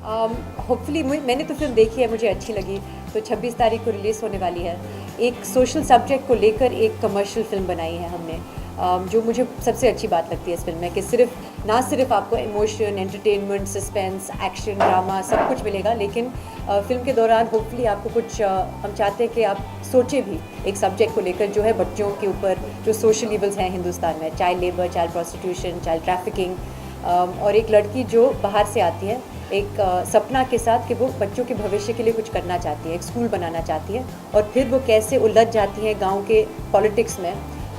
Hopefully मैंने तो film देखी है, मुझे अच्छी लगी। तो 26 तारीख को रिलीज़ होने वाली है। एक सोशल सब्जेक्ट को लेकर एक कमर्शियल फिल्म बनाई है हमने, जो मुझे सबसे अच्छी बात लगती है इस फिल्म में कि ना सिर्फ आपको emotion, entertainment, suspense, action, drama सब कुछ मिलेगा, लेकिन फिल्म के दौरान होपफुली आपको कुछ हम चाहते हैं कि आप सोचें भी एक सब्जेक्ट को लेकर, जो है बच्चों के ऊपर जो सोशल इवल्स हैं हिंदुस्तान में, child labour, child prostitution, child trafficking, और एक लड़की जो बाहर से आती है एक सपना के साथ कि वो बच्चों के भविष्य के लिए कुछ करना चाहती है, एक स्कूल बनाना चाहती है, और फिर वो कैसे उलझ जाती है गांव के पॉलिटिक्स में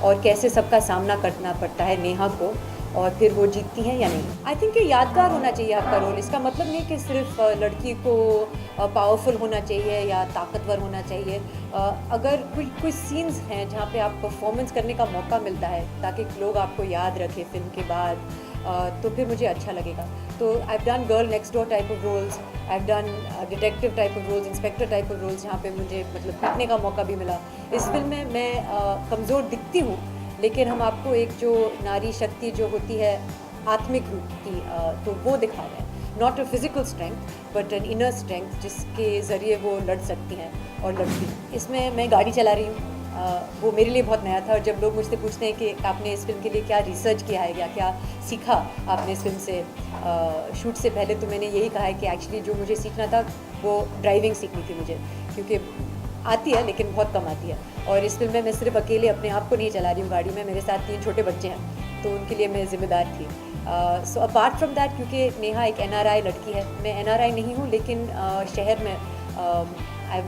और कैसे सबका सामना करना पड़ता है नेहा को, और फिर वो जीतती हैं या नहीं। आई थिंक ये यादगार होना चाहिए आपका रोल। इसका मतलब नहीं कि सिर्फ लड़की को पावरफुल होना चाहिए या ताकतवर होना चाहिए। अगर कोई सीन्स हैं जहाँ पे आप परफॉर्मेंस करने का मौका मिलता है ताकि लोग आपको याद रखें फिल्म के बाद, तो फिर मुझे अच्छा लगेगा। तो I have done girl next door type of roles, I have done detective type of roles, inspector type of roles, जहाँ पे मुझे मतलब पीटने का मौका भी मिला। इस फिल्म में मैं कमज़ोर दिखती हूँ, लेकिन हम आपको एक जो नारी शक्ति जो होती है आत्मिक रूप की, तो वो दिखा रहे हैं। Not a physical strength but an inner strength, जिसके ज़रिए वो लड़ सकती हैं और लड़ती हैं। इसमें मैं गाड़ी चला रही हूँ, वो मेरे लिए बहुत नया था। और जब लोग मुझसे पूछते हैं कि आपने इस फिल्म के लिए क्या रिसर्च किया है या क्या सीखा आपने इस फिल्म से शूट से पहले, तो मैंने यही कहा है कि एक्चुअली जो मुझे सीखना था वो ड्राइविंग सीखनी थी मुझे, क्योंकि आती है लेकिन बहुत कम आती है। और इस फिल्म में मैं सिर्फ अकेले अपने आप को नहीं चला रही हूँ गाड़ी में, मेरे साथ 3 छोटे बच्चे हैं, तो उनके लिए मैं ज़िम्मेदार थी। सो अपार्ट फ्रॉम दैट, क्योंकि नेहा एक NRI लड़की है, मैं NRI नहीं हूँ, लेकिन शहर में I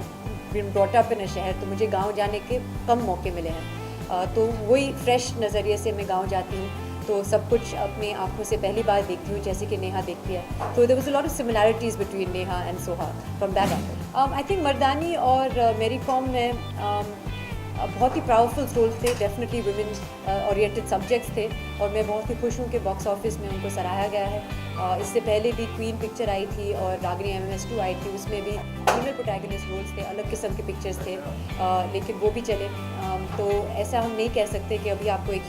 been brought up in a शहर, तो मुझे गांव जाने के कम मौके मिले हैं। तो वही फ्रेश नज़रिए से मैं गांव जाती हूँ, तो सब कुछ अपनी आंखों से पहली बार देखती हूँ, जैसे कि नेहा देखती है। तो there was a lot of similarities between Neha and Soha from that angle. I think Mardaani और मेरी कॉम में बहुत ही पावरफुल रोल्स थे, डेफिनेटली वुमेन ओरिएंटेड सब्जेक्ट्स थे, और मैं बहुत ही खुश हूँ कि बॉक्स ऑफिस में उनको सराहा गया है। इससे पहले भी क्वीन पिक्चर आई थी और रागिनी MMS2 आई थी, उसमें भी फीमेल प्रोटैगनिस्ट रोल्स थे, अलग किस्म के पिक्चर्स थे, लेकिन वो भी चले। तो ऐसा हम नहीं कह सकते कि अभी आपको एक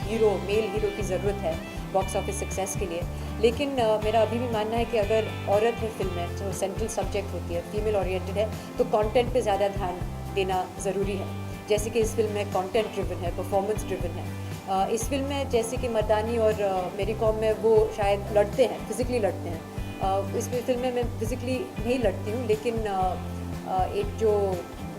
मेल हीरो की ज़रूरत है बॉक्स ऑफिस सक्सेस के लिए, लेकिन मेरा अभी भी मानना है कि अगर औरत है फिल्म में, जो सेंट्रल सब्जेक्ट होती है, फीमेल ओरिएंटेड है, तो कंटेंट पे ज़्यादा ध्यान देना ज़रूरी है। जैसे कि इस फिल्म में कंटेंट ड्रिवन है, परफॉर्मेंस ड्रिवन है। इस फिल्म में जैसे कि मर्दानी और मेरी कॉम में वो शायद लड़ते हैं, फिज़िकली लड़ते हैं। इस फिल्म में मैं फिज़िकली नहीं लड़ती हूँ, लेकिन एक जो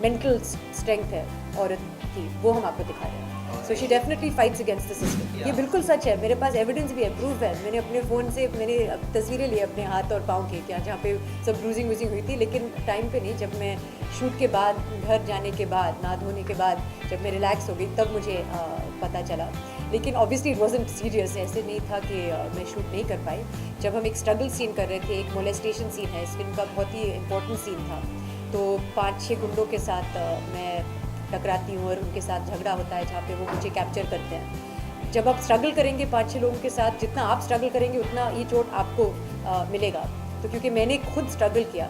मेंटल स्ट्रेंथ है औरत की, वो हम आपको दिखा रहे हैं। So she definitely fights against the system. ये बिल्कुल सच है, मेरे पास एविडेंस भी है, प्रूफ है। मैंने अपने फ़ोन से मैंने तस्वीरें ली अपने हाथ और पाँव की, क्या जहाँ पे सब ब्रूजिंग वूजिंग हुई थी, लेकिन टाइम पे नहीं। जब मैं शूट के बाद, घर जाने के बाद, नहा धोने के बाद, जब मैं रिलैक्स हो गई, तब मुझे पता चला। लेकिन ऑब्वियसली इट वाजंट सीरियस, ऐसे नहीं था कि मैं शूट नहीं कर पाई। जब हम एक स्ट्रगल सीन कर रहे थे, एक मोलेस्टेशन सीन है इस फिल्म का, बहुत ही इंपॉर्टेंट सीन था, तो 5-6 गुंडों के साथ मैं टकराती हूँ और उनके साथ झगड़ा होता है, जहाँ पे वो मुझे कैप्चर करते हैं। जब आप स्ट्रगल करेंगे 5-6 लोगों के साथ, जितना आप स्ट्रगल करेंगे उतना ये चोट आपको मिलेगा। तो क्योंकि मैंने खुद स्ट्रगल किया,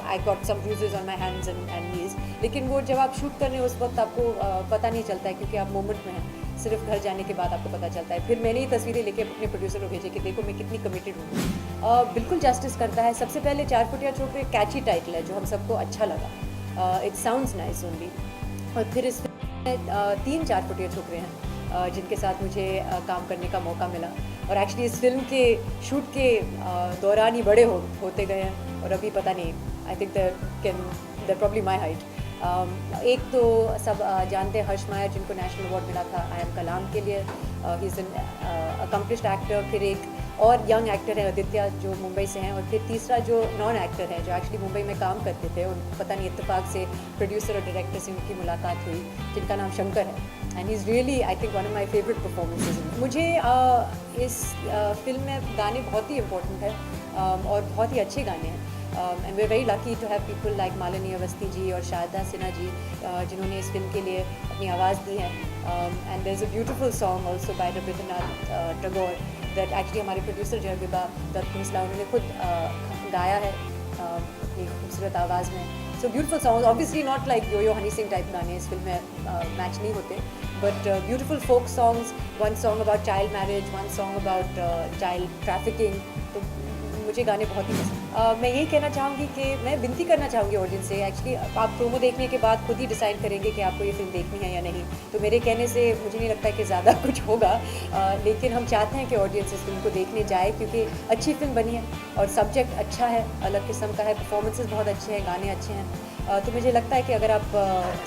I got some bruises on my hands and knees, लेकिन वो जब आप शूट करने उस वक्त आपको पता नहीं चलता है, क्योंकि आप मोमेंट में हैं। सिर्फ घर जाने के बाद आपको पता चलता है। फिर मैंने ये तस्वीरें लेके अपने प्रोड्यूसर को भेजे कि देखो मैं कितनी कमिटेड हूँ। बिल्कुल जस्टिस करता है। सबसे पहले 4 फुटिया छोकरे कैची टाइटल है जो हम सबको अच्छा लगा, इट साउंड्स नाइस ओनली। और फिर इस 3-4 फुटिया छोकरे हैं जिनके साथ मुझे काम करने का मौका मिला, और एक्चुअली इस फिल्म के शूट के दौरान ही बड़े होते गए हैं, और अभी पता नहीं, I think they probably my height. एक तो सब जानते हैं हर्ष मायर, जिनको नेशनल अवार्ड मिला था आई एम कलाम के लिए, he is an accomplished actor. फिर एक और यंग एक्टर है आदित्य, जो मुंबई से हैं। और फिर तीसरा जो नॉन एक्टर है, जो एक्चुअली मुंबई में काम करते थे, और पता नहीं इत्तेफाक से प्रोड्यूसर और डायरेक्टर से उनकी मुलाकात हुई, जिनका नाम शंकर है, and he is really I think one of my favourite performances. मुझे इस फिल्म में गाने बहुत ही इम्पोर्टेंट है, और बहुत ही अच्छे गाने हैं, and we are very lucky to have people like Malini Awasthi ji और शारदा सिन्हा जी, जिन्होंने इस फिल्म के लिए अपनी आवाज़ दी है। And there is a beautiful song also by Rabindranath Tagore that actually हमारे प्रोड्यूसर जय विभा दत्त मिश्रा उन्होंने खुद गाया है अपनी खूबसूरत आवाज़ में। So beautiful song, obviously not like Yo Yo Honey Singh type गाने इस फिल्म में मैच नहीं होते, but beautiful folk songs, one song about child marriage, one song about child trafficking. तो मुझे गाने बहुत ही पसंद। मैं यही कहना चाहूँगी कि मैं विनती करना चाहूँगी ऑडियंस से, एक्चुअली आप प्रोमो देखने के बाद खुद ही डिसाइड करेंगे कि आपको ये फिल्म देखनी है या नहीं। तो मेरे कहने से मुझे नहीं लगता कि ज़्यादा कुछ होगा, लेकिन हम चाहते हैं कि ऑडियंस इस फिल्म को देखने जाए, क्योंकि अच्छी फिल्म बनी है और सब्जेक्ट अच्छा है, अलग किस्म का है, परफॉर्मेंसेज बहुत अच्छे हैं, गाने अच्छे हैं। तो मुझे लगता है कि अगर आप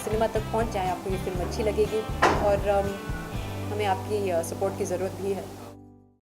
सिनेमा तक पहुँच जाएँ, आपको ये फिल्म अच्छी लगेगी और हमें आपकी सपोर्ट की ज़रूरत भी है।